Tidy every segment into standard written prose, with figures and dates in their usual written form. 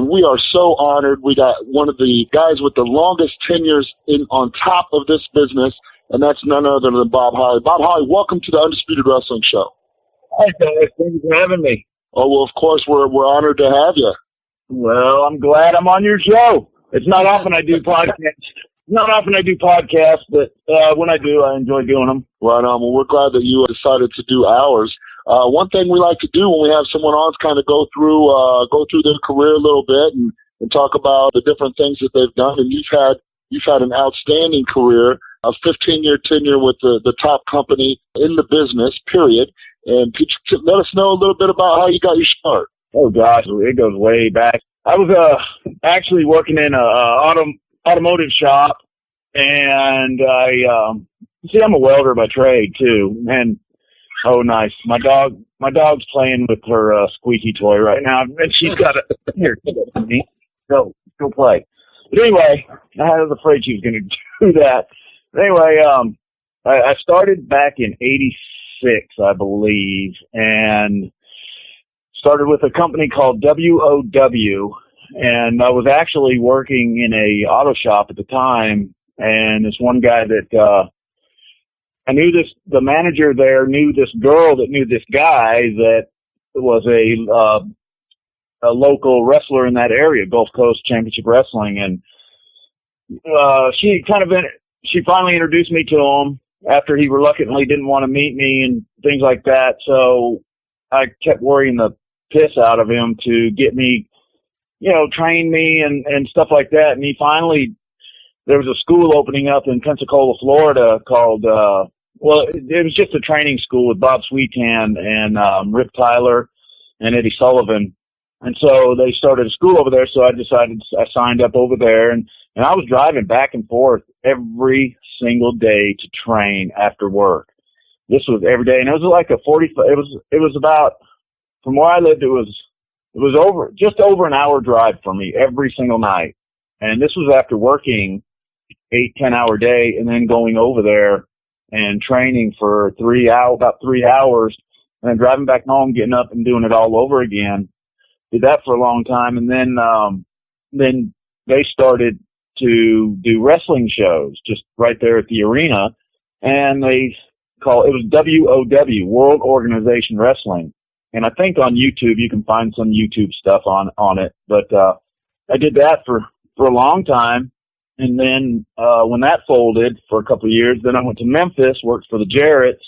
and we are so honored. We got one of the guys with the longest tenures on top of this business, and that's none other than Bob Holly. Bob Holly, welcome to the Undisputed Wrestling Show. Hi, guys. Thank you for having me. Oh, well, of course, we're honored to have you. Well, I'm glad I'm on your show. It's not often I do podcasts. But when I do, I enjoy doing them. Right on. Well, we're glad that you decided to do ours. One thing we like to do when we have someone on is kind of go through their career a little bit and talk about the different things that they've done. And you've had an outstanding career, a 15-year tenure with the top company in the business, period. And could you let us know a little bit about how you got your start? Oh, gosh, it goes way back. I was actually working in a automotive shop, and I'm a welder by trade, too. And, oh, nice. My dog's playing with her squeaky toy right now, and she's got it. Here, go play. But anyway, I was afraid she was going to do that. But anyway, I started back in 86, I believe, and started with a company called WOW, and I was actually working in a auto shop at the time, and this one guy that I knew the manager there knew this girl that knew this guy that was a local wrestler in that area, Gulf Coast Championship Wrestling, and she finally introduced me to him after he reluctantly didn't want to meet me and things like that. So I kept worrying the piss out of him to get me, train me and stuff like that. And he finally, there was a school opening up in Pensacola, Florida called, it was just a training school with Bob Sweetan and Rip Tyler and Eddie Sullivan. And so they started a school over there. So I signed up over there and I was driving back and forth every single day to train after work. This was every day. And it was like it was about, from where I lived, it was just over an hour drive for me every single night. And this was after working 8-10 hour day and then going over there and training for about 3 hours and then driving back home, getting up and doing it all over again. Did that for a long time. And then they started to do wrestling shows just right there at the arena. And it was WOW, World Organization Wrestling. And I think on YouTube, you can find some YouTube stuff on it. But, I did that for a long time. And then, when that folded for a couple of years, then I went to Memphis, worked for the Jarretts,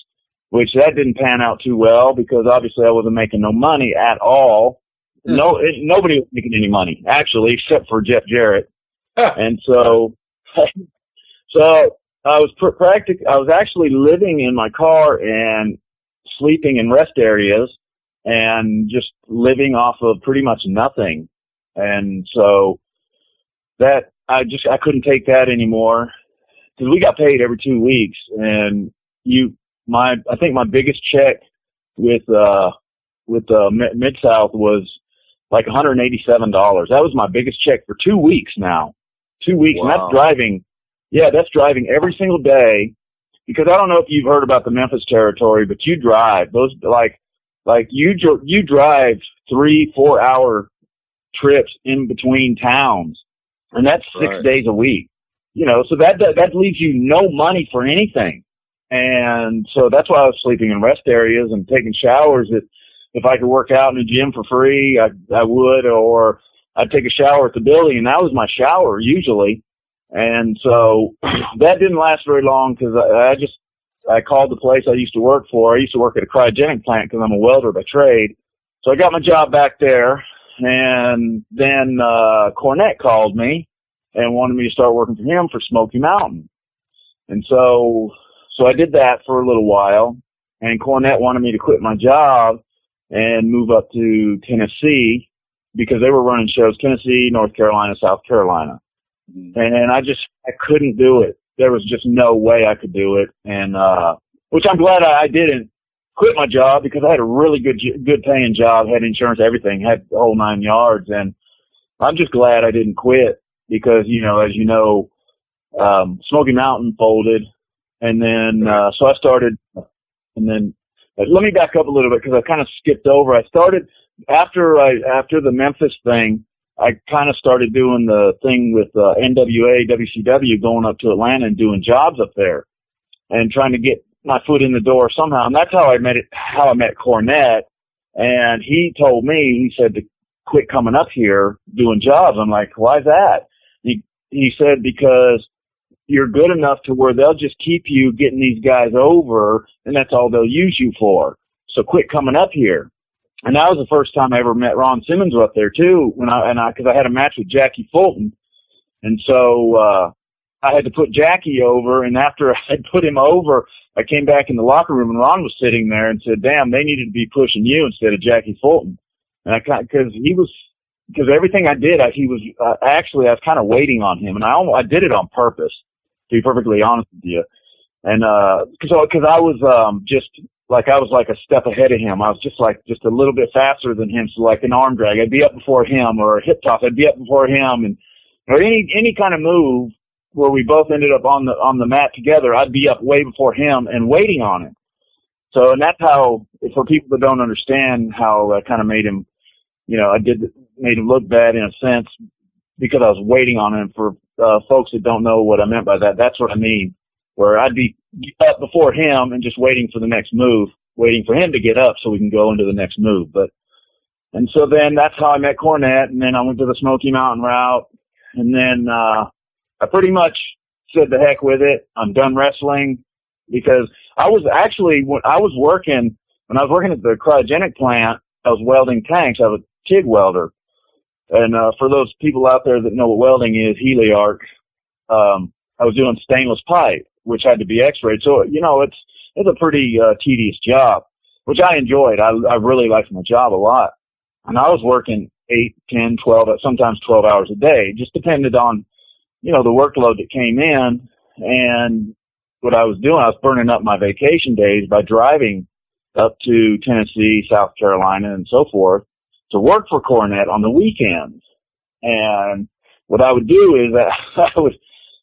which that didn't pan out too well because obviously I wasn't making no money at all. Nobody was making any money, actually, except for Jeff Jarrett. And so I was actually living in my car and sleeping in rest areas and just living off of pretty much nothing. And so that I couldn't take that anymore because we got paid every 2 weeks. And I think my biggest check with Mid-South was like $187. That was my biggest check for 2 weeks now. 2 weeks. Wow. And that's driving every single day because I don't know if you've heard about the Memphis territory, but you drive those you drive 3-4 hour trips in between towns, and that's 6 days a week. So that leaves you no money for anything. And so that's why I was sleeping in rest areas and taking showers that if I could work out in the gym for free, I would, or I'd take a shower at the building, and that was my shower usually. And so that didn't last very long because I called the place I used to work for. I used to work at a cryogenic plant because I'm a welder by trade. So I got my job back there, and then Cornette called me and wanted me to start working for him for Smoky Mountain. And so I did that for a little while, and Cornette wanted me to quit my job and move up to Tennessee because they were running shows, Tennessee, North Carolina, South Carolina. And I couldn't do it. There was just no way I could do it. And, which I'm glad I didn't quit my job because I had a really good paying job, had insurance, everything, had the whole 9 yards. And I'm just glad I didn't quit because, as you know, Smoky Mountain folded. And then, so I started, and then let me back up a little bit because I kind of skipped over. I started after the Memphis thing. I kind of started doing the thing with NWA, WCW, going up to Atlanta and doing jobs up there and trying to get my foot in the door somehow. And that's how I met Cornette. And he told me, he said to quit coming up here doing jobs. I'm like, why's that? He said, because you're good enough to where they'll just keep you getting these guys over, and that's all they'll use you for. So quit coming up here. And that was the first time I ever met Ron Simmons up there too, because I had a match with Jackie Fulton. And so, I had to put Jackie over, and after I had put him over, I came back in the locker room and Ron was sitting there and said, damn, they needed to be pushing you instead of Jackie Fulton. And because everything I did, I was kind of waiting on him, and I did it on purpose, to be perfectly honest with you. And, cause I was like a step ahead of him. I was just a little bit faster than him. So like an arm drag, I'd be up before him, or a hip toss, I'd be up before him, or any kind of move where we both ended up on the mat together, I'd be up way before him and waiting on him. So, and that's how, for people that don't understand how I kind of made him, made him look bad in a sense, because I was waiting on him. For folks that don't know what I meant by that, that's what I mean, where I'd be up before him and just waiting for the next move, waiting for him to get up so we can go into the next move. And so then that's how I met Cornette, and then I went to the Smoky Mountain route, and then I pretty much said the heck with it. I'm done wrestling, because I was working at the cryogenic plant, I was welding tanks. I was a TIG welder. And for those people out there that know what welding is, Heliarc, I was doing stainless pipe, which had to be x-rayed. So, it's a pretty tedious job, which I enjoyed. I really liked my job a lot. And I was working 8, 10, 12, sometimes 12 hours a day. It just depended on, the workload that came in. And what I was doing, I was burning up my vacation days by driving up to Tennessee, South Carolina, and so forth to work for Cornette on the weekends. And what I would do is I would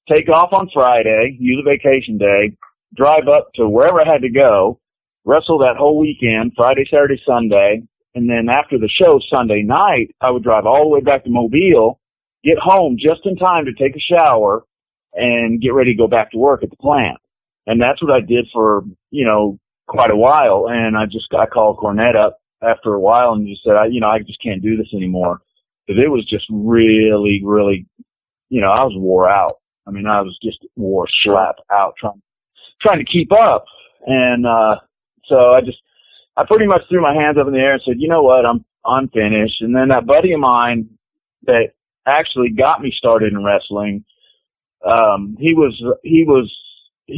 take off on Friday, use a vacation day, drive up to wherever I had to go, wrestle that whole weekend, Friday, Saturday, Sunday, and then after the show Sunday night, I would drive all the way back to Mobile, get home just in time to take a shower, and get ready to go back to work at the plant. And that's what I did for, quite a while. And I called Cornette up after a while and just said, I just can't do this anymore. Cause it was just really, really, I was wore out. I mean, I was just wore slap out trying to keep up. And, so I pretty much threw my hands up in the air and said, you know what, I'm finished. And then that buddy of mine that actually got me started in wrestling, he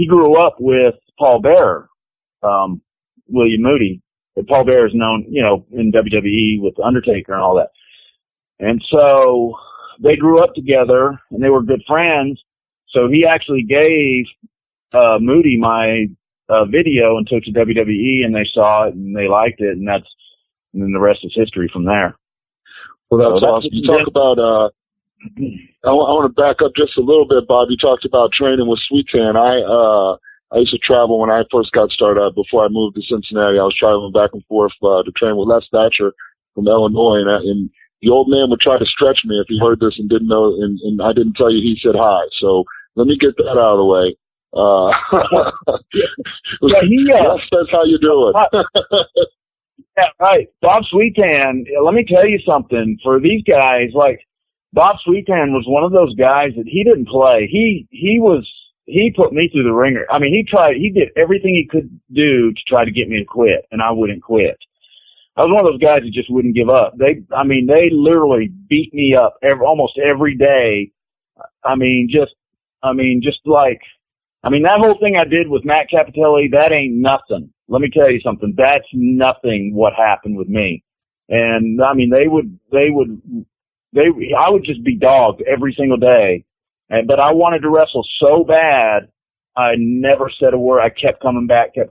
grew up with Paul Bearer, William Moody. Paul Bearer is known, in WWE with The Undertaker and all that. And so they grew up together and they were good friends. So he actually gave, Moody my, video and took to WWE, and they saw it and they liked it. And then the rest is history from there. Well, that's awesome. You talk about, I want to back up just a little bit, Bob. You talked about training with Sweet Tan. I used to travel when I first got started. Before I moved to Cincinnati, I was traveling back and forth to train with Les Thatcher from Illinois, and the old man would try to stretch me if he heard this and didn't know, and I didn't tell you he said hi. So let me get that out of the way. Yes, that's how you do it. Yeah, right. Bob Sweetan, let me tell you something. For these guys, like Bob Sweetan was one of those guys that he didn't play. He put me through the ringer. I mean, he did everything he could do to try to get me to quit, and I wouldn't quit. I was one of those guys that just wouldn't give up. They literally beat me up almost every day. That whole thing I did with Matt Capitelli, that ain't nothing. Let me tell you something. That's nothing what happened with me. And I would just be dogged every single day. But I wanted to wrestle so bad, I never said a word. I kept coming back. A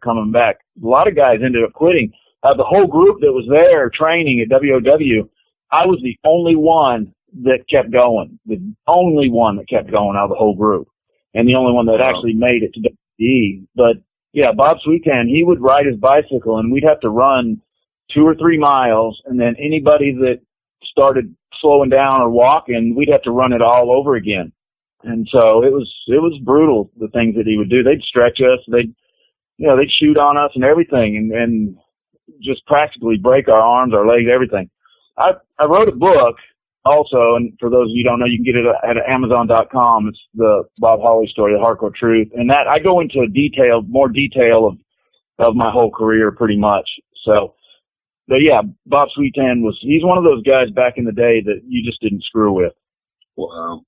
lot of guys ended up quitting. The whole group that was there training at WOW, I was the only one that kept going. The only one that kept going out of the whole group. And the only one that actually made it to WWE. But yeah, Bob Sweetan, he would ride his bicycle and we'd have to run 2 or 3 miles. And then anybody that started slowing down or walking, we'd have to run it all over again. And so it was brutal, the things that he would do. They'd stretch us, they'd shoot on us and everything, and just practically break our arms, our legs, everything. I wrote a book also, and for those of you who don't know, you can get it at Amazon.com. It's the Bob Holly story, The Hardcore Truth. And that I go into more detail of my whole career pretty much. So, but yeah, Bob Sweetan he's one of those guys back in the day that you just didn't screw with. Wow.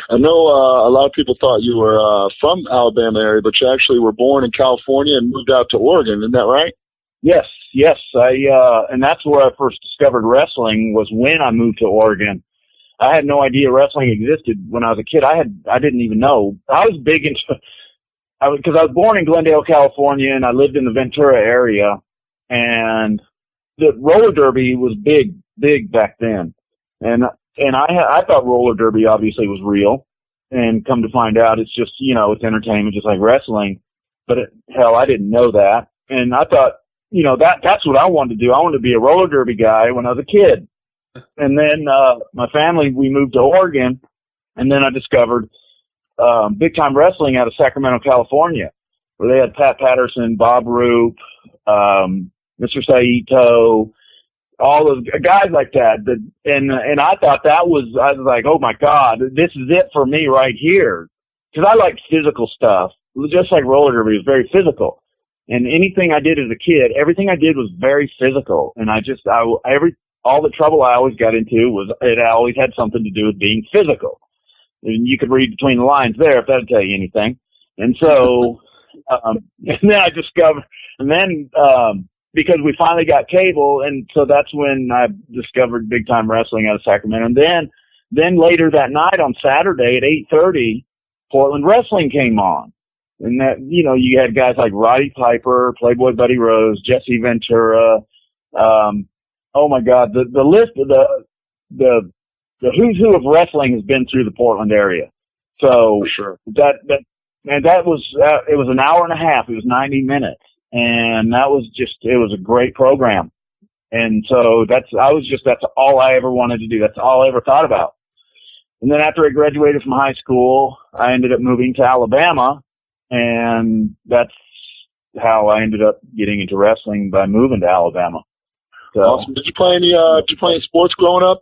I know a lot of people thought you were from Alabama area, but you actually were born in California and moved out to Oregon. Isn't that right? Yes. And that's where I first discovered wrestling, was when I moved to Oregon. I had no idea wrestling existed when I was a kid. I didn't even know. I was big into, because I was born in Glendale, California, and I lived in the Ventura area, and the roller derby was big back then. And I thought roller derby obviously was real, and come to find out it's just, it's entertainment just like wrestling. But hell, I didn't know that. And I thought, that's what I wanted to do. I wanted to be a roller derby guy when I was a kid. And then, my family, we moved to Oregon, and then I discovered, big time wrestling out of Sacramento, California, where they had Pat Patterson, Bob Roop, Mr. Saito, all those guys like that. And I thought I was like, oh my God, this is it for me right here. Cause I like physical stuff. Just like roller derby, it was very physical. And anything I did as a kid, everything I did was very physical. And all the trouble I always got into was it always had something to do with being physical. And you could read between the lines there if that'd tell you anything. And so, and then I discovered, because we finally got cable, and so that's when I discovered big time wrestling out of Sacramento. And then later that night on Saturday at 8:30, Portland Wrestling came on. And that, you had guys like Roddy Piper, Playboy Buddy Rose, Jesse Ventura. Oh my God, the list of the who's who of wrestling has been through the Portland area. So for sure. It was an hour and a half. It was 90 minutes. And it was a great program. And so that's all I ever wanted to do. That's all I ever thought about. And then after I graduated from high school, I ended up moving to Alabama, and that's how I ended up getting into wrestling, by moving to Alabama. So, awesome. Did you play any sports growing up?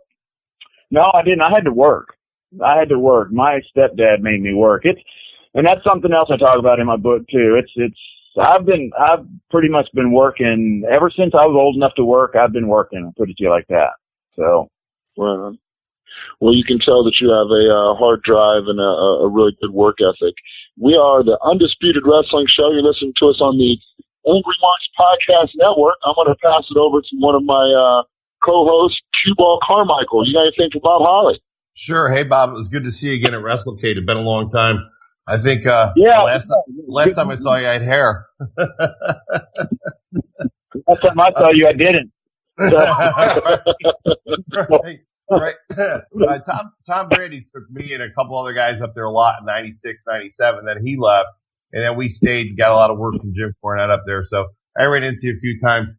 No, I didn't. I had to work. My stepdad made me work. And that's something else I talk about in my book too. I've pretty much been working ever since I was old enough to work. I've been working. I'll put it to you like that. So, well, you can tell that you have a hard drive and a really good work ethic. We are the Undisputed Wrestling Show. You're listening to us on the Angry Marks Podcast Network. I'm going to pass it over to one of my co-hosts, Q-Ball Carmichael. You got anything for Bob Holly? Sure. Hey, Bob. It was good to see you again at WrestleCade. It's been a long time. I think last time I saw you, I had hair. Last time I saw you, I didn't. Right. Tom Brady took me and a couple other guys up there a lot in 96, 97. Then he left, and then we stayed and got a lot of work from Jim Cornette up there. So I ran into you a few times.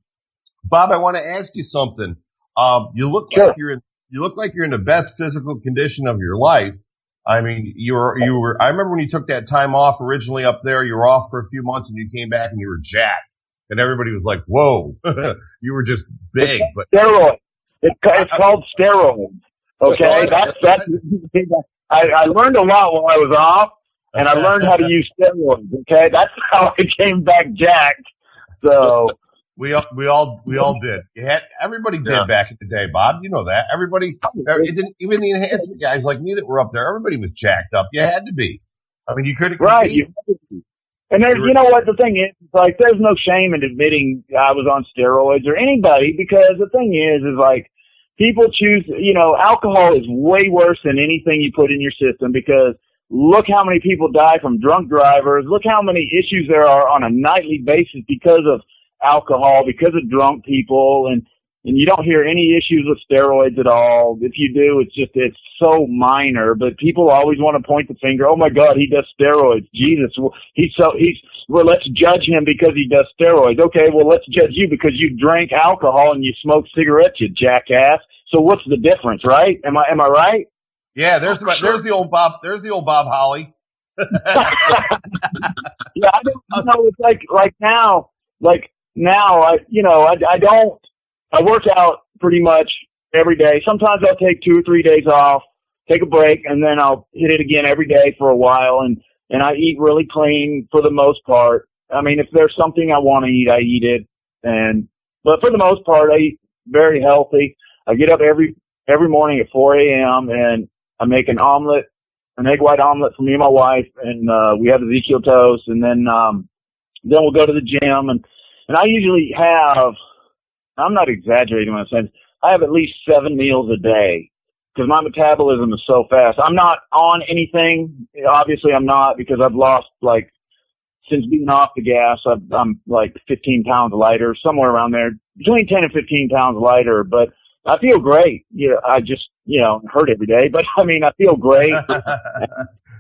Bob, I want to ask you something. You look like you're in the best physical condition of your life. I mean, you were, I remember when you took that time off originally up there, you were off for a few months and you came back and you were jacked. And everybody was like, whoa, you were just big. But steroids. It's called steroids. Okay. I learned a lot while I was off, and I learned how to use steroids. Okay. That's how I came back jacked. So. We all did. Everybody did back in the day, Bob. You know that. Everybody, even the enhancement guys like me that were up there, everybody was jacked up. You had to be. I mean, you couldn't. Right. And there's, you know what the thing is? It's like, there's no shame in admitting I was on steroids or anybody, because the thing is like, people choose, alcohol is way worse than anything you put in your system, because look how many people die from drunk drivers. Look how many issues there are on a nightly basis because of alcohol, because of drunk people, and you don't hear any issues with steroids at all. If you do, it's so minor, but people always want to point the finger. Oh my God, he does steroids. Jesus, well, let's judge him because he does steroids. Okay, well, let's judge you because you drank alcohol and you smoked cigarettes, you jackass. So what's the difference, right? Am I right? Yeah, there's the old Bob Holly. Yeah, I don't, it's like now, I work out pretty much every day. Sometimes I'll take 2 or 3 days off, take a break, and then I'll hit it again every day for a while. And I eat really clean for the most part. I mean, if there's something I want to eat, I eat it. But for the most part, I eat very healthy. I get up every morning at 4 a.m. and I make an egg white omelet for me and my wife, and we have Ezekiel toast, and then we'll go to the gym, and I usually have, I'm not exaggerating when I say this, I have at least 7 meals a day because my metabolism is so fast. I'm not on anything. Obviously I'm not, because I've lost, like, since being off the gas, I'm like 15 pounds lighter, somewhere around there, between 10 and 15 pounds lighter, but I feel great. I just, hurt every day, but I mean, I feel great.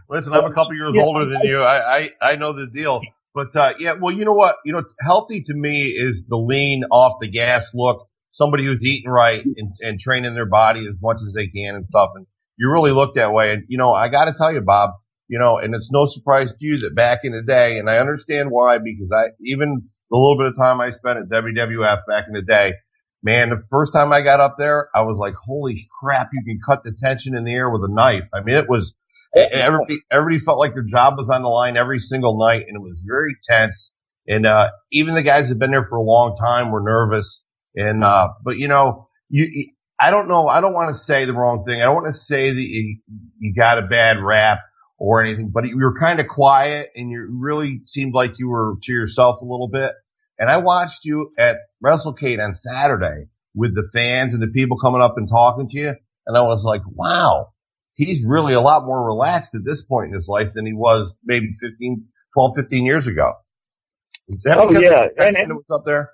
Listen, I'm a couple years older than you. I know the deal, but, well, you know what? Healthy to me is the lean off the gas look, somebody who's eating right and training their body as much as they can and stuff. And you really look that way. And, I got to tell you, Bob, and it's no surprise to you that back in the day, and I understand why, because even the little bit of time I spent at WWF back in the day, man, the first time I got up there, I was like, holy crap, you can cut the tension in the air with a knife. I mean, it was, everybody felt like their job was on the line every single night, and it was very tense. And, even the guys that have been there for a long time were nervous. And, but I don't know. I don't want to say the wrong thing. I don't want to say that you got a bad rap or anything, but you were kind of quiet and you really seemed like you were to yourself a little bit. And I watched you at WrestleCade on Saturday with the fans and the people coming up and talking to you. And I was like, wow, he's really a lot more relaxed at this point in his life than he was maybe 12, 15 years ago. Is that and it was up there?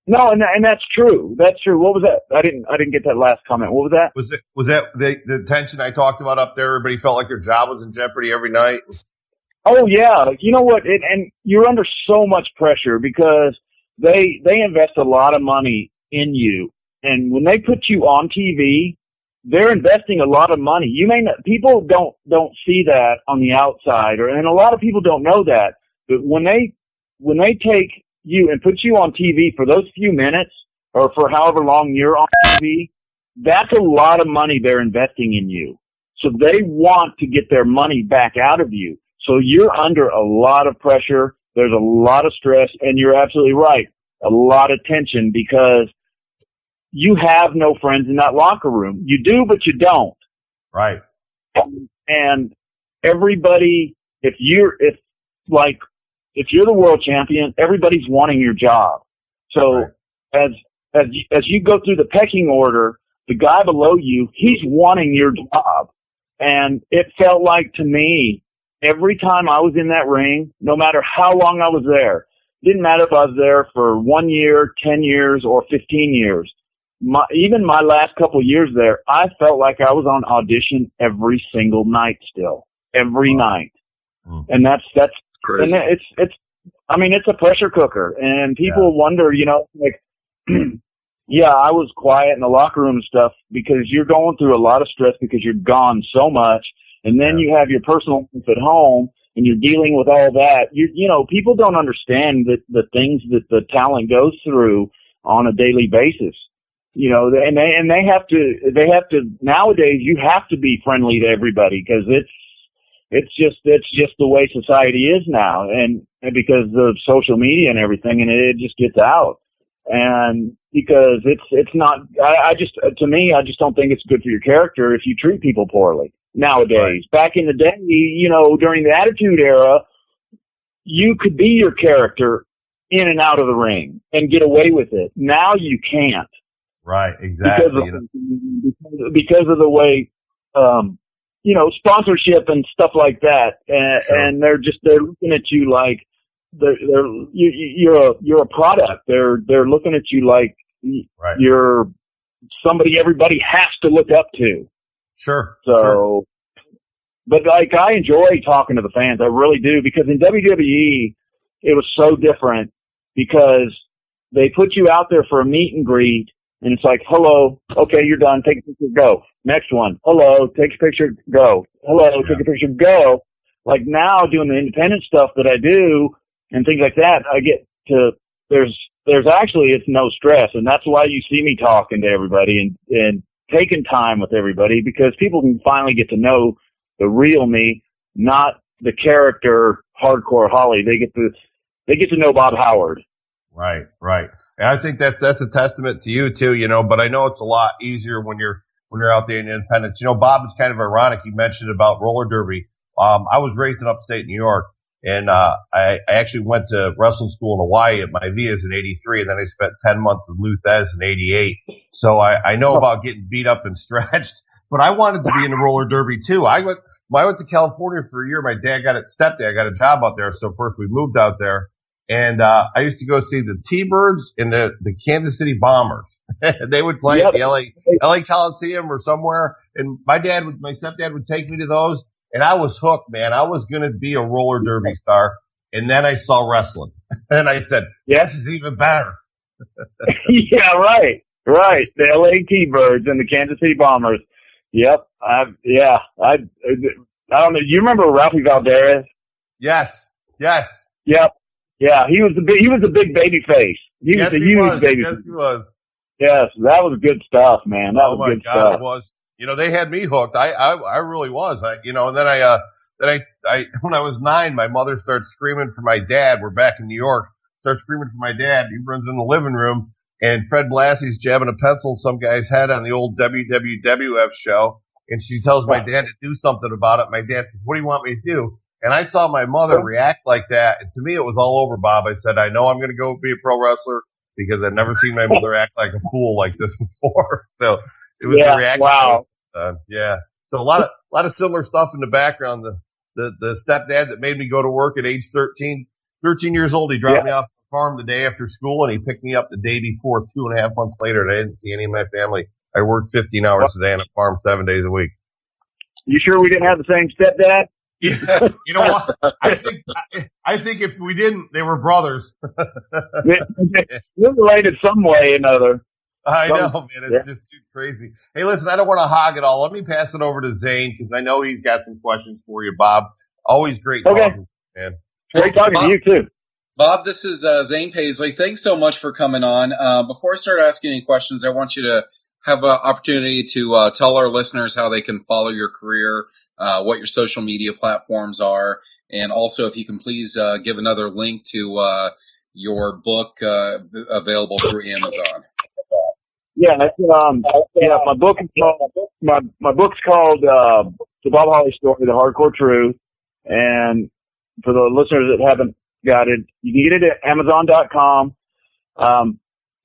No, and that's true. That's true. What was that? I didn't get that last comment. What was that? Was that the tension I talked about up there? Everybody felt like their job was in jeopardy every night. Oh yeah. You know what? And you're under so much pressure because they invest a lot of money in you. And when they put you on TV, they're investing a lot of money. You may not, people don't see that on the outside, and a lot of people don't know that. But when they take you and put you on TV for those few minutes or for however long you're on TV, that's a lot of money they're investing in you. So they want to get their money back out of you. So you're under a lot of pressure. There's a lot of stress, and you're absolutely right. A lot of tension because you have no friends in that locker room. You do, but you don't. Right. And everybody, if you're the world champion, everybody's wanting your job. So right. as you go through the pecking order, the guy below you, he's wanting your job. And it felt like to me, every time I was in that ring, no matter how long I was there, didn't matter if I was there for 1 year, 10 years, or 15 years. Even my last couple of years there, I felt like I was on audition every single night still. Every night. And that's crazy. And it's a pressure cooker. And people wonder, yeah, I was quiet in the locker room and stuff because you're going through a lot of stress because you're gone so much. And then you have your personal life at home and you're dealing with all that. People don't understand the things that the talent goes through on a daily basis. And they have to nowadays you have to be friendly to everybody because it's just the way society is now, and because of social media and everything, and it just gets out. And because it's not, I just don't think it's good for your character if you treat people poorly nowadays. Right. Back in the day, during the Attitude Era, you could be your character in and out of the ring and get away with it. Now you can't. Right, exactly. Because of the way, sponsorship and stuff like that, and they're looking at you like you're a product. They're looking at you like you're somebody everybody has to look up to. Sure. So, but I enjoy talking to the fans. I really do, because in WWE it was so different because they put you out there for a meet and greet. And it's like, hello, okay, you're done. Take a picture, go. Next one, hello, take a picture, go. Hello, take a picture, go. Like now doing the independent stuff that I do and things like that, I get to, there's actually, it's no stress. And that's why you see me talking to everybody and taking time with everybody, because people can finally get to know the real me, not the character hardcore Holly. They get to know Bob Howard. Right, right. And I think that's a testament to you too, you know, but I know it's a lot easier when you're out there in independence. You know, Bob, it's kind of ironic you mentioned about roller derby. I was raised in upstate New York, and I actually went to wrestling school in Hawaii at my Vias in '83, and then I spent 10 months with Luthez in '88. So I know about getting beat up and stretched, but I wanted to be in the roller derby too. I went to California for a year. My stepdad got a job out there, so of course we moved out there. And I used to go see the T-Birds and the Kansas City Bombers. They would play at the LA Coliseum or somewhere, and my stepdad would take me to those, and I was hooked, man. I was gonna be a roller derby star, and then I saw wrestling, and I said, "This is even better." Yeah, right. The LA T-Birds and the Kansas City Bombers. Yep. I don't know. You remember Ralphie Valdez? Yes. Yep. Yeah, he was a big baby face. He was a huge baby face. Yes, he was. Yes, that was good stuff, man. That was good stuff. Oh my God, it was. You know, they had me hooked. I really was. And then I when I was 9, my mother started screaming for my dad. We're back in New York. Started screaming for my dad. He runs in the living room, and Fred Blassie's jabbing a pencil in some guy's head on the old WWF show. And she tells my dad to do something about it. My dad says, "What do you want me to do?" And I saw my mother react like that. And to me, it was all over, Bob. I said, I know I'm going to go be a pro wrestler because I've never seen my mother act like a fool like this before. So it was the reaction. Wow. Yeah. So a lot of similar stuff in the background. The stepdad that made me go to work at age 13 years old, he dropped me off the farm the day after school, and he picked me up the day before 2.5 months later. And I didn't see any of my family. I worked 15 hours a day on a farm 7 days a week. You sure we didn't have the same stepdad? Yeah, you know what? I think if we didn't, they were brothers. We're related some way or another. I know, man. It's just too crazy. Hey, listen, I don't want to hog it all. Let me pass it over to Zane because I know he's got some questions for you, Bob. Always great talking, man. Great talking to you too. Bob, this is Zane Paisley. Thanks so much for coming on. Before I start asking any questions, I want you to have an opportunity to tell our listeners how they can follow your career, what your social media platforms are, and also if you can please give another link to your book available through Amazon. Yeah, my book is called my book's called The Bob Holly Story: The Hardcore Truth. And for the listeners that haven't got it, you can get it at Amazon.com.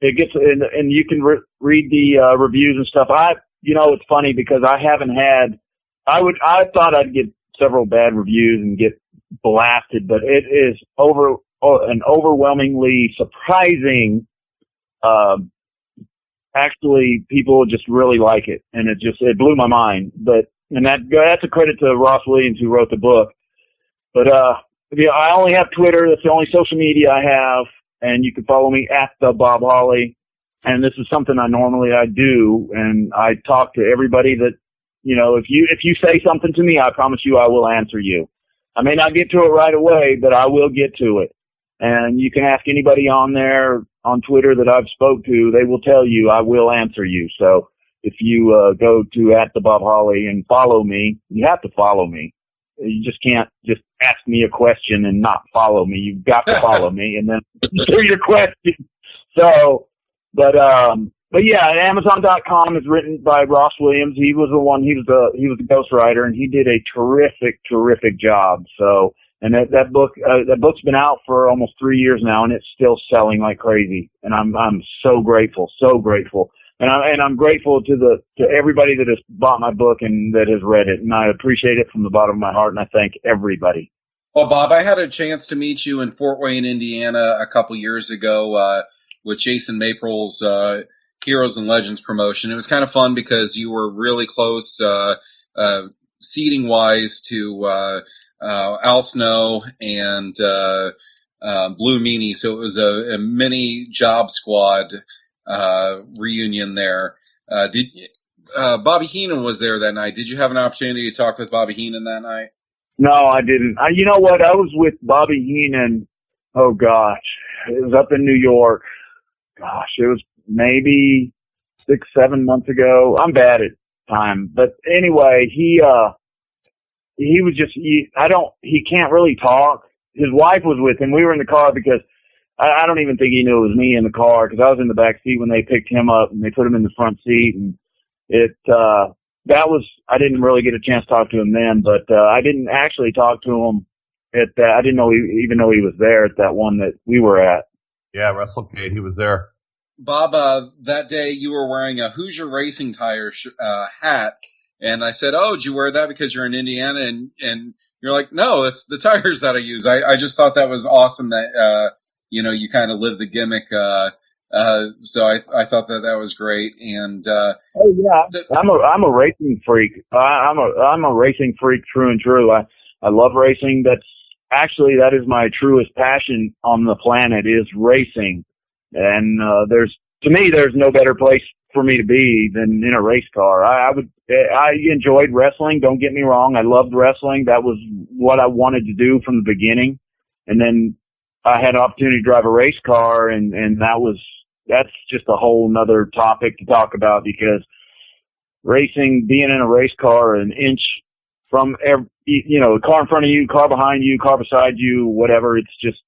It gets, and you can read the reviews and stuff. It's funny because I thought I'd get several bad reviews and get blasted, but it is an overwhelmingly surprising, actually people just really like it. And it blew my mind. And that's a credit to Ross Williams who wrote the book. But, I only have Twitter. That's the only social media I have. And you can follow me at the Bob Holly. And this is something I do. And I talk to everybody that, if you say something to me, I promise you I will answer you. I may not get to it right away, but I will get to it. And you can ask anybody on there on Twitter that I've spoke to. They will tell you I will answer you. So if you go to at the Bob Holly and follow me, you have to follow me. You just can't just ask me a question and not follow me. You've got to follow me and then do your question. So, but yeah, Amazon.com is written by Ross Williams. He was the ghostwriter, and he did a terrific job. So, and that book's been out for almost 3 years now, and it's still selling like crazy. And I'm so grateful. And I'm grateful to everybody that has bought my book and that has read it. And I appreciate it from the bottom of my heart. And I thank everybody. Well, Bob, I had a chance to meet you in Fort Wayne, Indiana a couple years ago, with Jason Maprill's, Heroes and Legends promotion. It was kind of fun because you were really close, seating wise to, Al Snow and, Blue Meanie. So it was a mini job squad. reunion there. Bobby Heenan was there that night. Did you have an opportunity to talk with Bobby Heenan that night? No, I didn't. You know what? I was with Bobby Heenan. Oh gosh, it was up in New York. Gosh, it was maybe 6-7 months ago. I'm bad at time, but anyway, he was just, he can't really talk. His wife was with him. We were in the car because I don't even think he knew it was me in the car because I was in the back seat when they picked him up and they put him in the front seat. And I didn't really get a chance to talk to him then, but I didn't actually talk to him at that. I didn't know even know he was there at that one that we were at. Yeah, WrestleCade, he was there. Bob, that day you were wearing a Hoosier Racing Tire hat, and I said, "Oh, did you wear that because you're in Indiana?" And you're like, "No, it's the tires that I use." I just thought that was awesome that you kind of lived the gimmick. So I thought that was great. And oh yeah, I'm a racing freak. I'm a racing freak through and through. I love racing. That is my truest passion on the planet is racing. And there's no better place for me to be than in a race car. I enjoyed wrestling. Don't get me wrong. I loved wrestling. That was what I wanted to do from the beginning. And then I had an opportunity to drive a race car, and that's just a whole nother topic to talk about because racing, being in a race car an inch from the car in front of you, car behind you, car beside you, whatever, it's just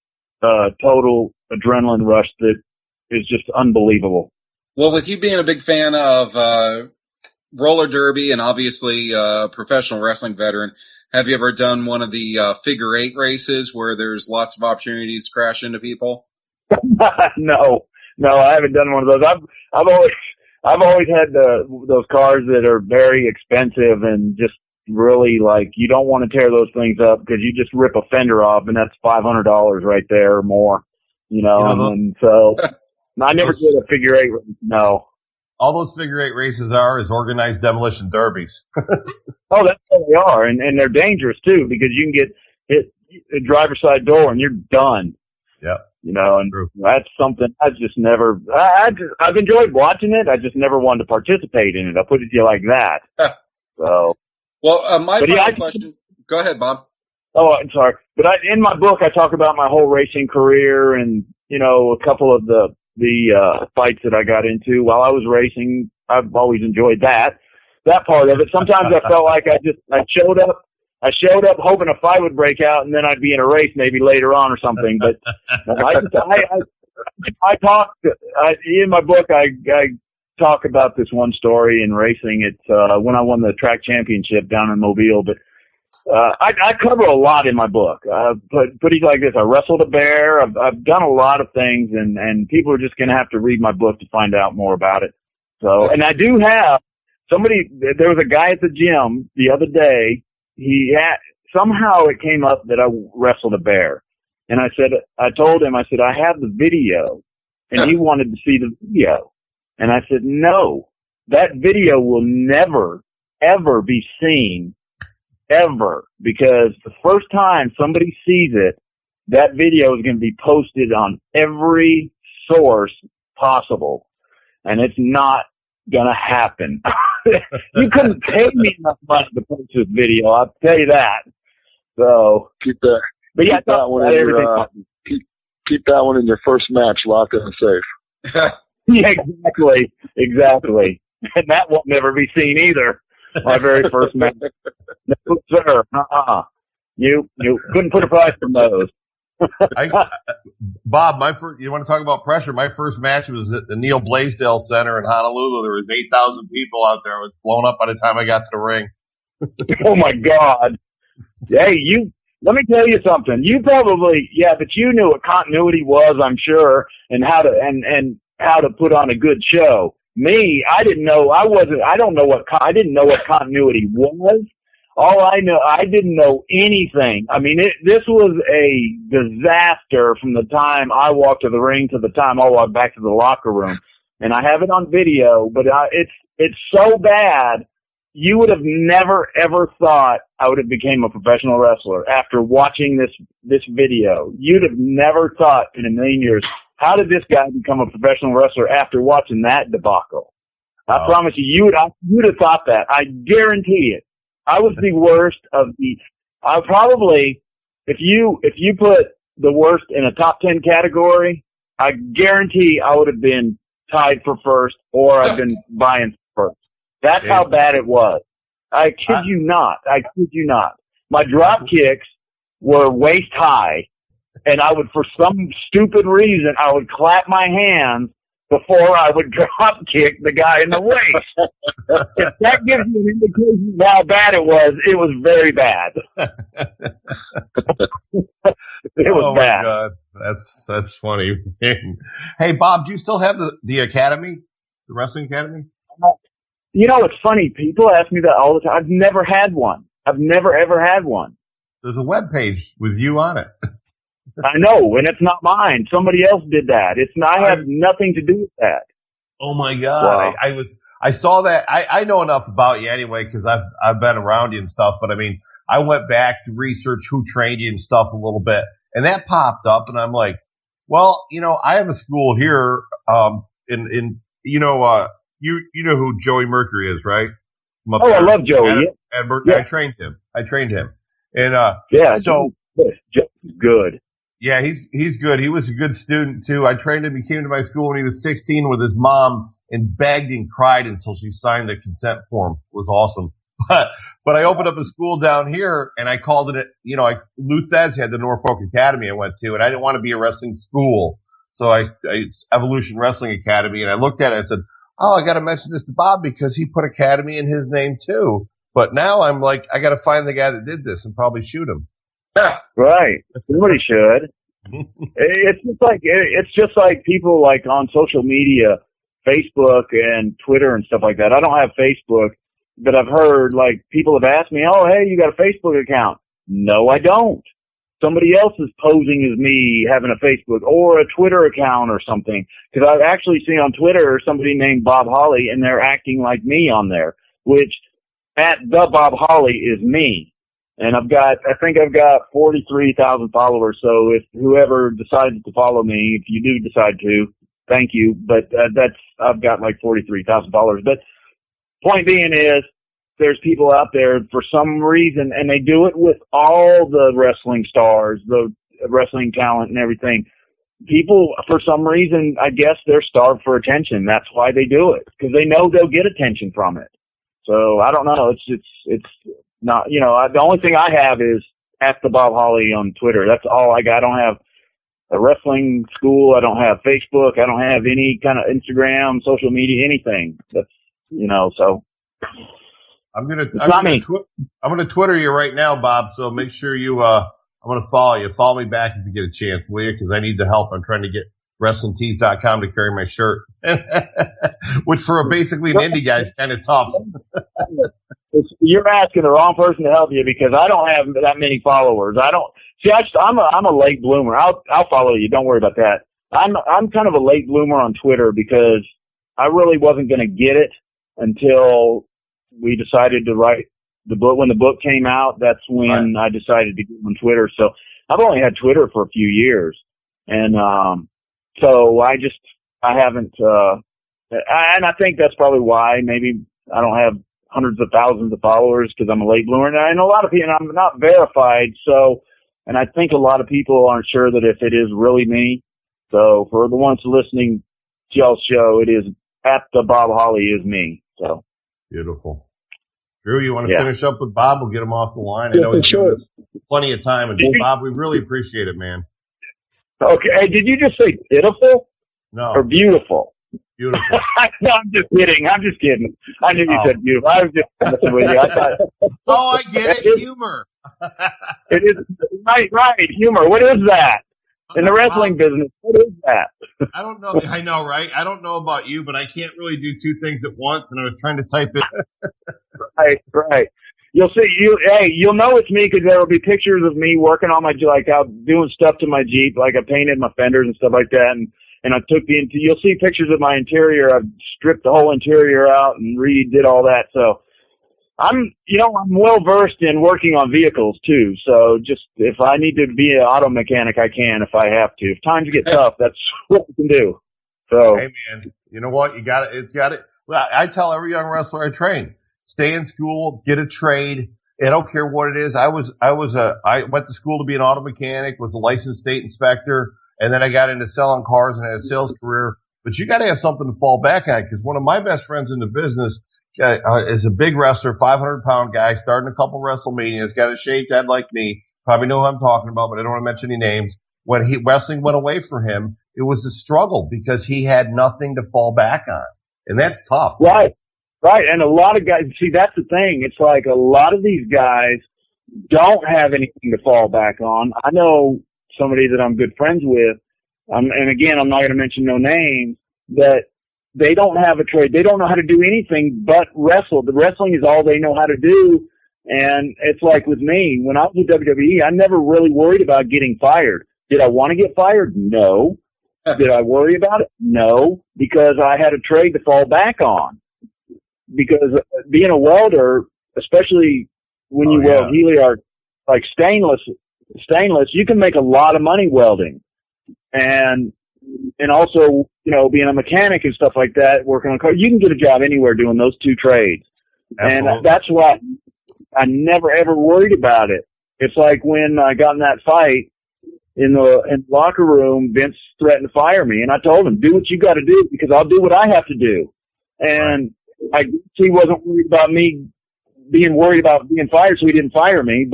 a total adrenaline rush that is just unbelievable. Well, with you being a big fan of roller derby and obviously a professional wrestling veteran, have you ever done one of the figure eight races where there's lots of opportunities to crash into people? No, I haven't done one of those. I've always had those cars that are very expensive and just really like you don't want to tear those things up because you just rip a fender off and that's $500 right there or more, and so I never did a figure eight. No. All those figure eight races is organized demolition derbies. Oh, that's what they are. And they're dangerous too because you can get hit a driver's side door and you're done. Yep. And that's something I just never, I've enjoyed watching it. I just never wanted to participate in it. I'll put it to you like that. So. Well, my final question, go ahead, Bob. Oh, I'm sorry. But in my book, I talk about my whole racing career and, a couple of the fights that I got into while I was racing. I've always enjoyed that part of it. Sometimes I felt like I showed up hoping a fight would break out and then I'd be in a race maybe later on or something. But I talk in my book. I talk about this one story in racing. It's when I won the track championship down in Mobile. But I cover a lot in my book. Put it like this: I wrestled a bear. I've done a lot of things, and people are just going to have to read my book to find out more about it. So, and I do have somebody. There was a guy at the gym the other day. Somehow it came up that I wrestled a bear, and I told him, I have the video, and he wanted to see the video, and I said, no, that video will never ever be seen. Ever, because the first time somebody sees it, that video is going to be posted on every source possible, and it's not going to happen. You couldn't pay me enough money to post this video, I'll tell you that. So keep that. But yeah, keep that one in your, keep that one in your first match, locked in safe. Yeah, exactly, and that won't never be seen either. My very first match. No, sir. You couldn't put a price on those. Bob, you want to talk about pressure? My first match was at the Neil Blaisdell Center in Honolulu. There was 8,000 people out there. I was blown up by the time I got to the ring. Oh my God. Hey, let me tell you something. You probably, but you knew what continuity was, I'm sure, and how to put on a good show. Me, I didn't know. I didn't know what continuity was. All I know, I didn't know anything. I mean, this was a disaster from the time I walked to the ring to the time I walked back to the locker room. And I have it on video, but it's so bad you would have never ever thought I would have became a professional wrestler after watching this video. You'd have never thought in a million years, how did this guy become a professional wrestler after watching that debacle? I promise you, you'd have thought that. I guarantee it. I was the worst of the. I probably, if you put the worst in a top 10 category, I guarantee I would have been tied for first, or I've been buying first. That's how bad it was. I kid you not. I kid you not. My drop kicks were waist high, and I would, for some stupid reason, I would clap my hands before I would drop kick the guy in the waist. If that gives you an indication of how bad it was very bad. It was bad. Oh my God. That's funny. Hey, Bob, do you still have the academy, the wrestling academy? You know, it's funny. People ask me that all the time. I've never had one. I've never, ever had one. There's a web page with you on it. I know, and it's not mine. Somebody else did that. I have nothing to do with that. Oh my God. Wow. I saw that. I know enough about you anyway, cause I've been around you and stuff, but I mean, I went back to research who trained you and stuff a little bit, and that popped up, and I'm like, well, you know, I have a school here, you know who Joey Mercury is, right? I love Joey. Yeah. I trained him. And, so. Joey's good. Yeah, he's good. He was a good student too. I trained him. He came to my school when he was 16 with his mom and begged and cried until she signed the consent form. It was awesome. But I opened up a school down here and I called it, you know, Lou Thez had the Norfolk Academy I went to, and I didn't want to be a wrestling school. So it's Evolution Wrestling Academy, and I looked at it and said, oh, I got to mention this to Bob because he put Academy in his name too. But now I'm like, I got to find the guy that did this and probably shoot him. Right. Somebody should. It's just like people like on social media, Facebook and Twitter and stuff like that. I don't have Facebook, but I've heard like people have asked me, oh, hey, you got a Facebook account? No, I don't. Somebody else is posing as me having a Facebook or a Twitter account or something. Because I've actually seen on Twitter somebody named Bob Holly, and they're acting like me on there, which at the Bob Holly is me. And I think I've got 43,000 followers. So if whoever decides to follow me, if you do decide to, thank you. But I've got like 43,000 followers. But point being is, there's people out there for some reason, and they do it with all the wrestling stars, the wrestling talent and everything. People, for some reason, I guess they're starved for attention. That's why they do it, because they know they'll get attention from it. So I don't know. It's not, you know, the only thing I have is Ask the Bob Holly on Twitter. That's all I got. I don't have a wrestling school. I don't have Facebook. I don't have any kind of Instagram, social media, anything. That's, you know, so. I'm gonna Twitter you right now, Bob. So make sure I'm gonna follow you. Follow me back if you get a chance, will you? Because I need the help. I'm trying to get WrestlingTees.com to carry my shirt, which for basically an indie guy is kind of tough. You're asking the wrong person to help you because I don't have that many followers. I'm a late bloomer. I'll follow you. Don't worry about that. I'm kind of a late bloomer on Twitter because I really wasn't gonna get it until we decided to write the book. When the book came out, that's when I decided to get on Twitter. So I've only had Twitter for a few years. And, so I haven't, and I think that's probably why maybe I don't have hundreds of thousands of followers because I'm a late bloomer. And a lot of people, and I'm not verified. So, and I think a lot of people aren't sure that if it is really me. So for the ones listening to y'all's show, it is at the Bob Holly is me. So. Beautiful. Drew, you want to finish up with Bob? We'll get him off the line. I know he's given us plenty of time. And Bob, we really appreciate it, man. Okay. Hey, did you just say pitiful? No. Or beautiful? Beautiful. No, I'm just kidding. I knew you said beautiful. I was just messing with you. I thought. I get it. Humor. It is right. Humor. What is that? In the wrestling business, what is that? I don't know. I know, right? I don't know about you, but I can't really do two things at once, and I was trying to type it. Right. You'll see. You'll know it's me because there will be pictures of me working on my, like, out doing stuff to my Jeep, like I painted my fenders and stuff like that, and I took you'll see pictures of my interior. I've stripped the whole interior out and redid all that. So I'm well versed in working on vehicles too. So just if I need to be an auto mechanic, I can if I have to. If times get tough, that's what I can do. So, hey man, you know what? You got it. I tell every young wrestler I train, stay in school, get a trade. I don't care what it is. I went to school to be an auto mechanic, was a licensed state inspector, and then I got into selling cars and had a sales career. But you got to have something to fall back on, because one of my best friends in the business is a big wrestler, 500-pound guy, starting a couple WrestleManias, got a shaved head like me. Probably know who I'm talking about, but I don't want to mention any names. When wrestling went away for him, it was a struggle because he had nothing to fall back on, and that's tough. Right. And a lot of guys, see, that's the thing. It's like a lot of these guys don't have anything to fall back on. I know somebody that I'm good friends with, and again, I'm not going to mention no names, that they don't have a trade. They don't know how to do anything but wrestle. The wrestling is all they know how to do. And it's like with me, when I was with WWE, I never really worried about getting fired. Did I want to get fired? No. Did I worry about it? No, because I had a trade to fall back on. Because being a welder, especially when you weld Heliar, like stainless, you can make a lot of money welding. And also, being a mechanic and stuff like that, working on cars, you can get a job anywhere doing those two trades. Absolutely. And that's why I never ever worried about it. It's like when I got in that fight in the locker room, Vince threatened to fire me, and I told him, do what you got to do, because I'll do what I have to do. And he wasn't worried about me being worried about being fired, so he didn't fire me.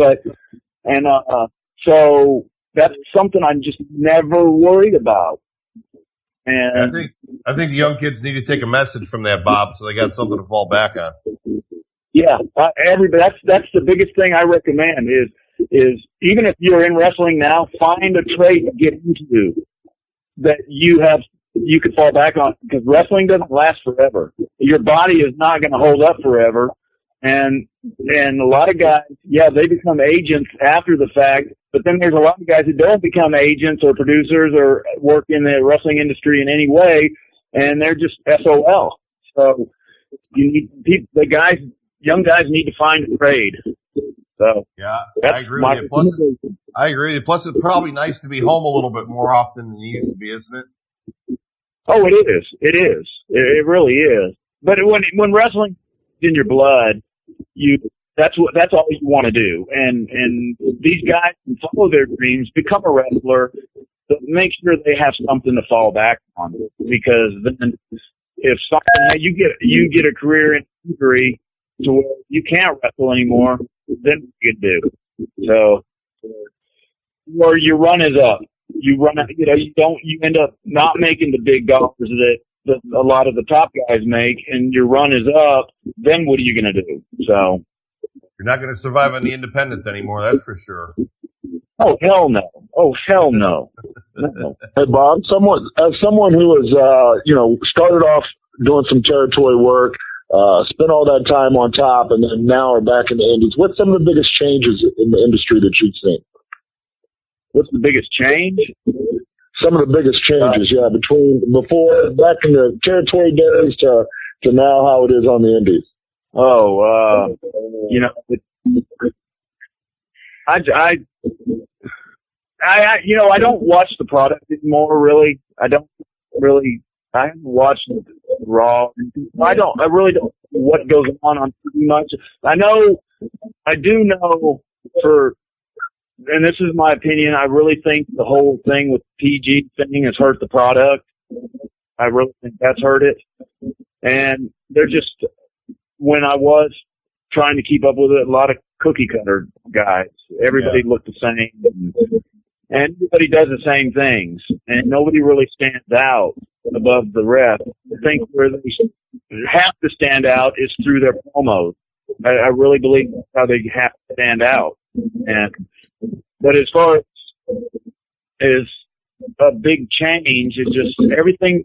So that's something I'm just never worried about. And I think the young kids need to take a message from that, Bob, so they got something to fall back on. Yeah, that's the biggest thing I recommend is even if you're in wrestling now, find a trade to get into that you can fall back on, because wrestling doesn't last forever. Your body is not going to hold up forever. And a lot of guys, they become agents after the fact, but then there's a lot of guys who don't become agents or producers or work in the wrestling industry in any way, and they're just SOL. So you need young guys need to find a trade. So yeah, I agree with you. I agree with you. Plus, it's probably nice to be home a little bit more often than you used to be, isn't it? Oh, it is. It is. It really is. But when wrestling is in your blood, that's all you want to do. And these guys can follow their dreams, become a wrestler, but make sure they have something to fall back on. Because then, if you get a career injury to where you can't wrestle anymore, then what you do. So, or your run is up. You end up not making the big dollars that a lot of the top guys make, and your run is up. Then what are you going to do? So, you're not going to survive on the independents anymore. That's for sure. Oh, hell no. No. Hey, Bob, as someone who has, started off doing some territory work, spent all that time on top, and then now are back in the indies, what's some of the biggest changes in the industry that you've seen? What's the biggest change? Some of the biggest changes, between before, back in the territory days to now how it is on the indies. I don't watch the product anymore, really. I haven't watched Raw. I really don't know what goes on pretty much. I do know and this is my opinion, I really think the whole thing with PG thing has hurt the product. I really think that's hurt it. And they're just, when I was trying to keep up with it, a lot of cookie cutter guys. Everybody looked the same. And everybody does the same things. And nobody really stands out above the rest. I think where they have to stand out is through their promos. I really believe that's how they have to stand out. But as far as a big change, it's just everything's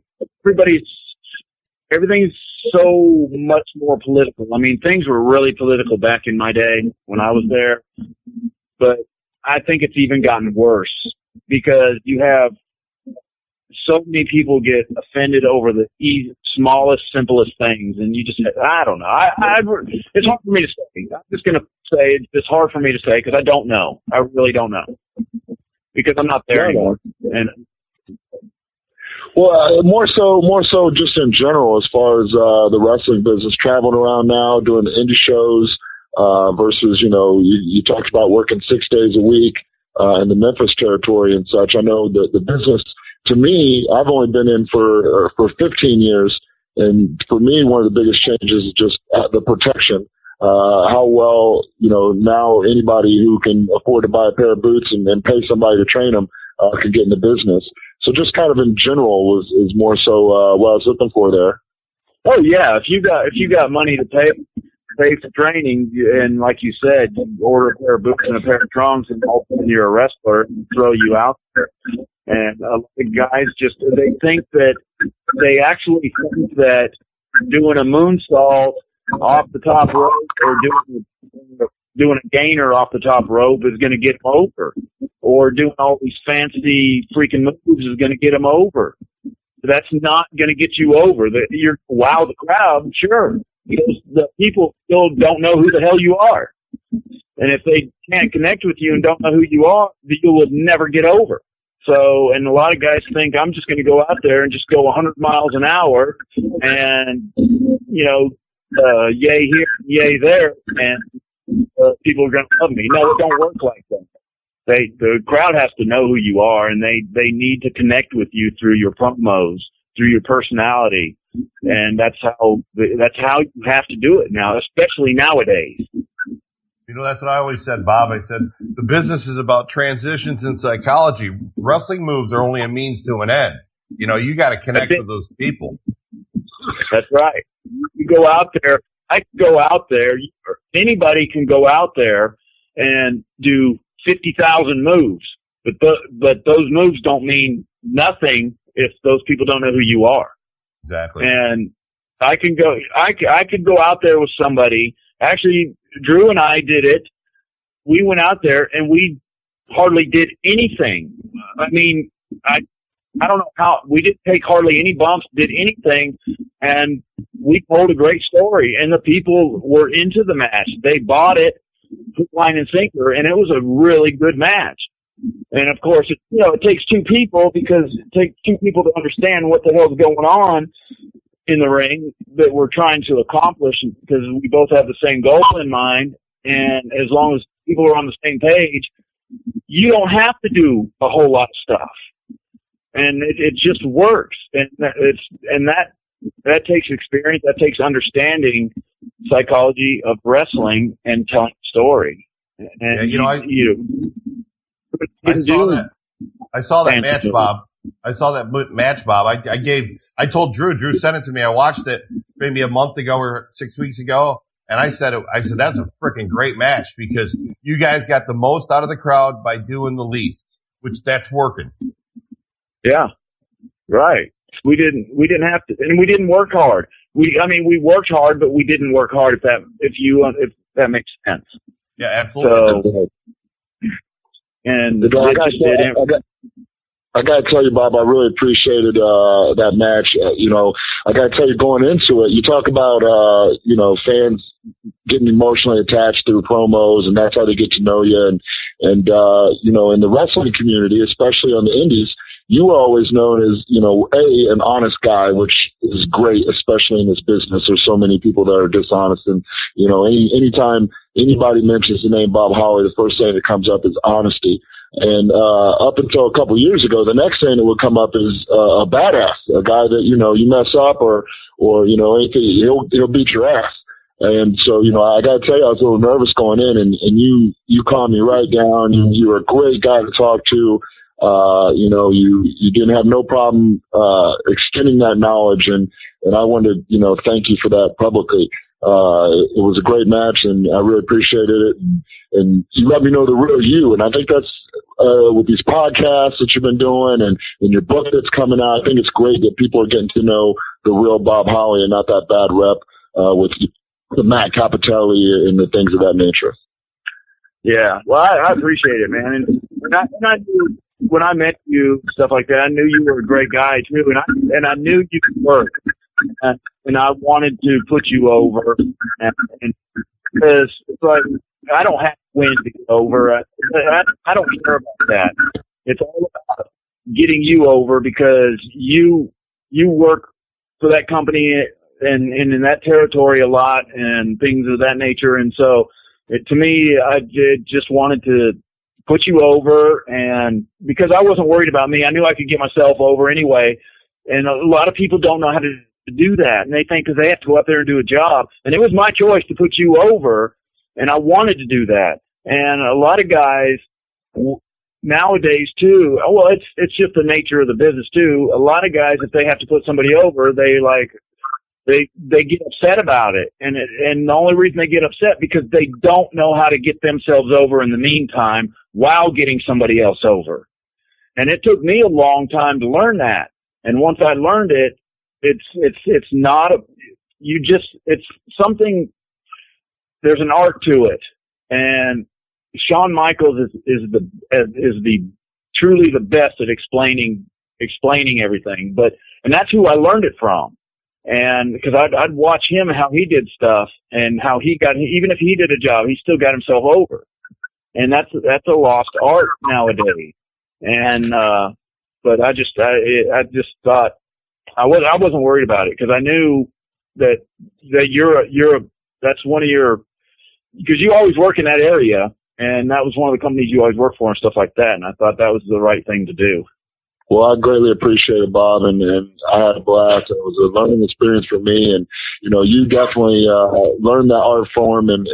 so much more political. I mean, things were really political back in my day when I was there, but I think it's even gotten worse because you have so many people get offended over the smallest, simplest things, and you just, I don't know. It's hard for me to say. I'm just going to say it's hard for me to say because I don't know. I really don't know because I'm not there anymore. And well, more so just in general, as far as the wrestling business, traveling around now, doing the indie shows versus, you talked about working 6 days a week in the Memphis territory and such. I know that the business, to me, I've only been in for 15 years, and for me, one of the biggest changes is just the protection. How well, now anybody who can afford to buy a pair of boots and pay somebody to train them can get in the business. So just kind of in general is more so what I was looking for there. Oh yeah, if you got money to pay for training, and like you said, you order a pair of boots and a pair of trunks, and all of a sudden you're a wrestler and throw you out there. And the guys they think that they actually think that doing a moonsault off the top rope or doing a gainer off the top rope is going to get them over, or doing all these fancy freaking moves is going to get them over. That's not going to get you over. You're wow the crowd, sure, because the people still don't know who the hell you are, and if they can't connect with you and don't know who you are, you will never get over. So, and a lot of guys think I'm just going to go out there and just go 100 miles an hour and, yay here, yay there, and people are going to love me. No, it don't work like that. The crowd has to know who you are, and they need to connect with you through your promos, through your personality, and that's how you have to do it now, especially nowadays. That's what I always said, Bob. I said, the business is about transitions in psychology. Wrestling moves are only a means to an end. You got to connect with those people. That's right. You go out there. I can go out there. Anybody can go out there and do 50,000 moves, but those moves don't mean nothing if those people don't know who you are. Exactly. And I could go out there with somebody. Actually, Drew and I did it. We went out there and we hardly did anything. I mean, I don't know how we didn't take hardly any bumps, did anything, and we told a great story. And the people were into the match. They bought it, hook, line, and sinker, and it was a really good match. And of course, it takes two people, because it takes two people to understand what the hell's going on in the ring that we're trying to accomplish, because we both have the same goal in mind. And as long as people are on the same page, you don't have to do a whole lot of stuff, and it just works. And that takes experience. That takes understanding psychology of wrestling and telling a story. And I saw that match, Bob. I saw that match, Bob. I told Drew sent it to me. I watched it maybe a month ago or 6 weeks ago. And I said, that's a freaking great match, because you guys got the most out of the crowd by doing the least, which that's working. Yeah. Right. We didn't have to, and we didn't work hard. We worked hard, but we didn't work hard, if that makes sense. Yeah, absolutely. So, and I got to tell you, Bob, I really appreciated that match. I got to tell you, going into it, you talk about, fans getting emotionally attached through promos, and that's how they get to know you. And in the wrestling community, especially on the indies, you were always known as, an honest guy, which is great, especially in this business. There's so many people that are dishonest. And, anytime anybody mentions the name Bob Holly, the first thing that comes up is honesty. And up until a couple of years ago, the next thing that would come up is a badass, a guy that, you mess up or anything, he'll beat your ass. And so, I got to tell you, I was a little nervous going in, and you calmed me right down. You were a great guy to talk to. You didn't have no problem extending that knowledge, and I wanted to, thank you for that publicly. It was a great match, and I really appreciated it. And you let me know the real you, and I think that's with these podcasts that you've been doing and your book that's coming out. I think it's great that people are getting to know the real Bob Holly and not that bad rep with the Matt Capitelli and the things of that nature. Yeah, well, I appreciate it, man. And when I do when I met you, stuff like that, I knew you were a great guy too, and I knew you could work, and I wanted to put you over, and because it's like I don't have to win to get over. I don't care about that. It's all about getting you over because you work for that company and in that territory a lot and things of that nature, and so to me, I just wanted to put you over, and because I wasn't worried about me, I knew I could get myself over anyway. And a lot of people don't know how to do that, and they think because they have to go up there and do a job. And it was my choice to put you over, and I wanted to do that. And a lot of guys nowadays too, well, it's just the nature of the business too. A lot of guys, if they have to put somebody over, they get upset about it. And the only reason they get upset because they don't know how to get themselves over in the meantime while getting somebody else over. And it took me a long time to learn that. And once I learned it, it's not it's something, there's an art to it. And Shawn Michaels is truly the best at explaining everything. And that's who I learned it from. And because I'd watch him, how he did stuff and how he got, even if he did a job, he still got himself over. And that's a lost art nowadays. And, but I just thought I wasn't worried about it because I knew that that's one of your, because you always work in that area and that was one of the companies you always work for and stuff like that. And I thought that was the right thing to do. Well, I greatly appreciate it, Bob, and I had a blast. It was a learning experience for me, and you definitely learned that art form and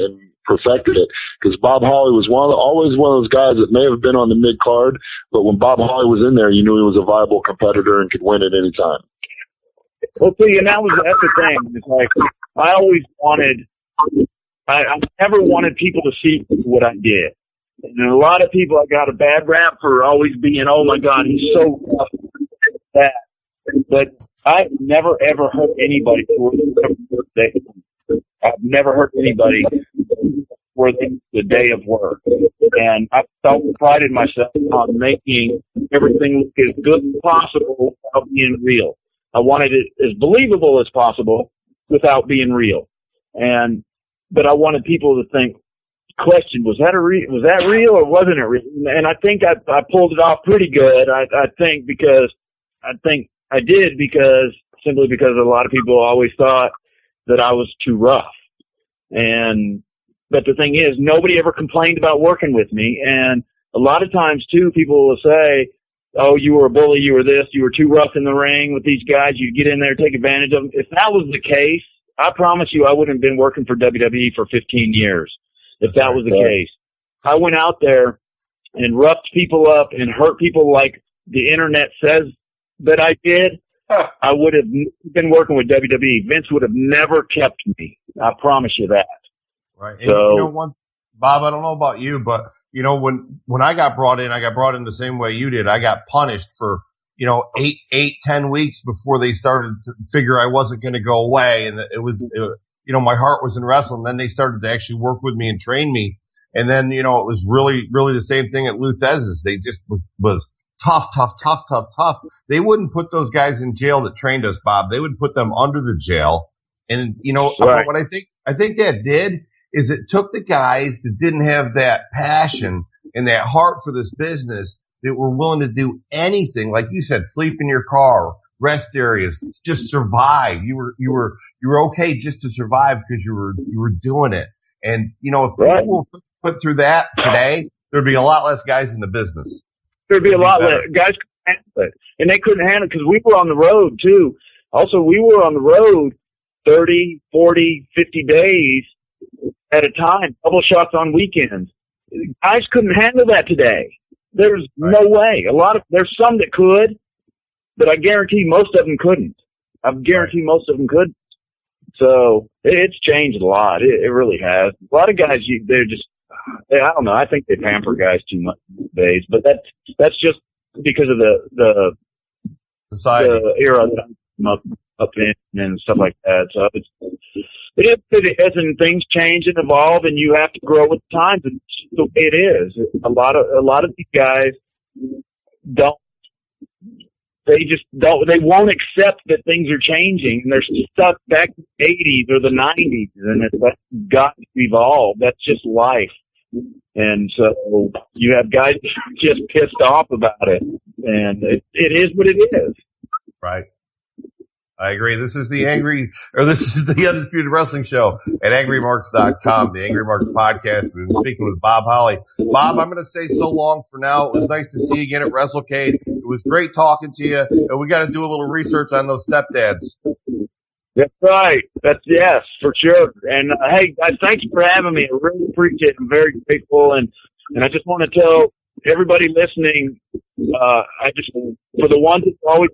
perfected it. Because Bob Holly was always one of those guys that may have been on the mid card, but when Bob Holly was in there, you knew he was a viable competitor and could win at any time. Well, see, and that's the thing. It's like I never wanted people to see what I did. And a lot of people, I got a bad rap for always being, oh my God, he's so rough that. But I've never ever hurt anybody for the day. I've never hurt anybody for the day of work. And I prided myself on making everything look as good as possible without being real. I wanted it as believable as possible without being real. But I wanted people to think, question, was that real or wasn't it real? And I think I pulled it off pretty good. I think I did simply because a lot of people always thought that I was too rough. But the thing is, nobody ever complained about working with me. And a lot of times too, people will say, oh, you were a bully, you were this, you were too rough in the ring with these guys, you get in there, take advantage of them. If that was the case, I promise you I wouldn't have been working for WWE for 15 years. If that was the case. I went out there and roughed people up and hurt people like the internet says that I did, I would have been working with WWE. Vince would have never kept me. I promise you that. Right. And so, Bob, I don't know about you, but when I got brought in the same way you did. I got punished for, 10 weeks before they started to figure I wasn't going to go away. And my heart was in wrestling. Then they started to actually work with me and train me. And then, it was really, really the same thing at TUWS. They just was tough. They wouldn't put those guys in jail that trained us, Bob. They would put them under the jail. And, right. What I think that did is it took the guys that didn't have that passion and that heart for this business that were willing to do anything. Like you said, sleep in your car, rest areas, just survive. You were okay just to survive because you were doing it. And, if people were put through that today, there'd be a lot less guys in the business. There'd be a lot less guys couldn't handle it. And they couldn't handle it because we were on the road too. Also, we were on the road 30, 40, 50 days at a time, double shots on weekends. Guys couldn't handle that today. There's no way. There's some that could, but I guarantee most of them couldn't. Most of them couldn't. So it's changed a lot. It really has. A lot of guys, I don't know. I think they pamper guys too much these days, but that's just because of the society, the era that I'm up in and stuff like that. So it is, and things change and evolve, and you have to grow with the times. And it's the way it is. A lot of these guys, they won't accept that things are changing, and they're stuck back in the 80s or the 90s, and that's got to evolve. That's just life. And so you have guys just pissed off about it, and it is what it is. Right. I agree. This is the Undisputed Wrestling Show at AngryMarks.com, the Angry Marks podcast. We've been speaking with Bob Holly. Bob, I'm going to say so long for now. It was nice to see you again at WrestleCade. It was great talking to you, and we got to do a little research on those stepdads. That's right. Yes, for sure. And hey, guys, thanks for having me. I really appreciate it. I'm very grateful, and I just want to tell everybody listening, for the ones that always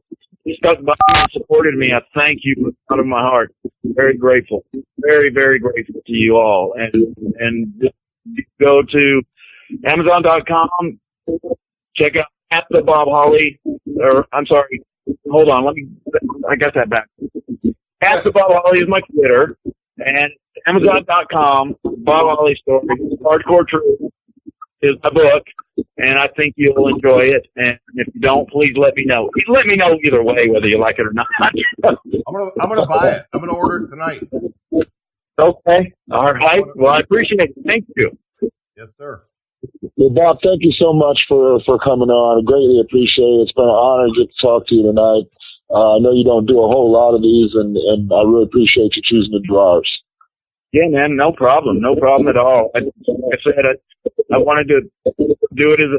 stuck by me and supported me, I thank you out of my heart. Very grateful. Very, very grateful to you all. And go to Amazon.com, check out at the Bob Holly, or I'm sorry, hold on, I got that back. At the Bob Holly is my Twitter, and Amazon.com, Bob Holly Story, Hardcore Truth is my book, and I think you'll enjoy it. And if you don't, please let me know. Let me know either way, whether you like it or not. I'm gonna buy it. I'm gonna order it tonight. Okay. All right. Well, I appreciate it. Thank you. Yes, sir. Well, Bob, thank you so much for coming on. I greatly appreciate it. It's been an honor to get to talk to you tonight. I know you don't do a whole lot of these, and I really appreciate you choosing to do ours. Yeah, man, no problem. No problem at all. Like I said, I wanted to do it as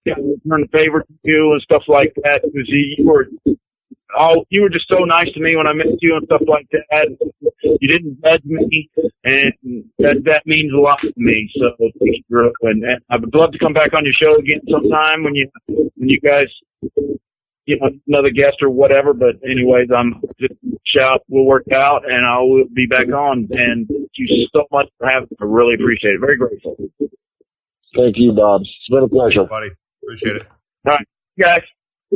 return the favor to you and stuff like that, because you were just so nice to me when I met you and stuff like that. You didn't judge me, and that means a lot to me. So thank you, and I would love to come back on your show again sometime when you guys, another guest or whatever. But anyways, I'm just shout. We'll work out, and I will be back on. And thank you so much for having me. I really appreciate it. Very grateful. Thank you, Bob. It's been a pleasure, buddy. Appreciate it. All right, guys.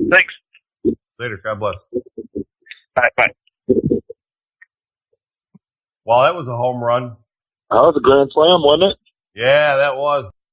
Thanks. Later. God bless. Bye. Well, that was a home run. that was a grand slam, wasn't it? Yeah, that was.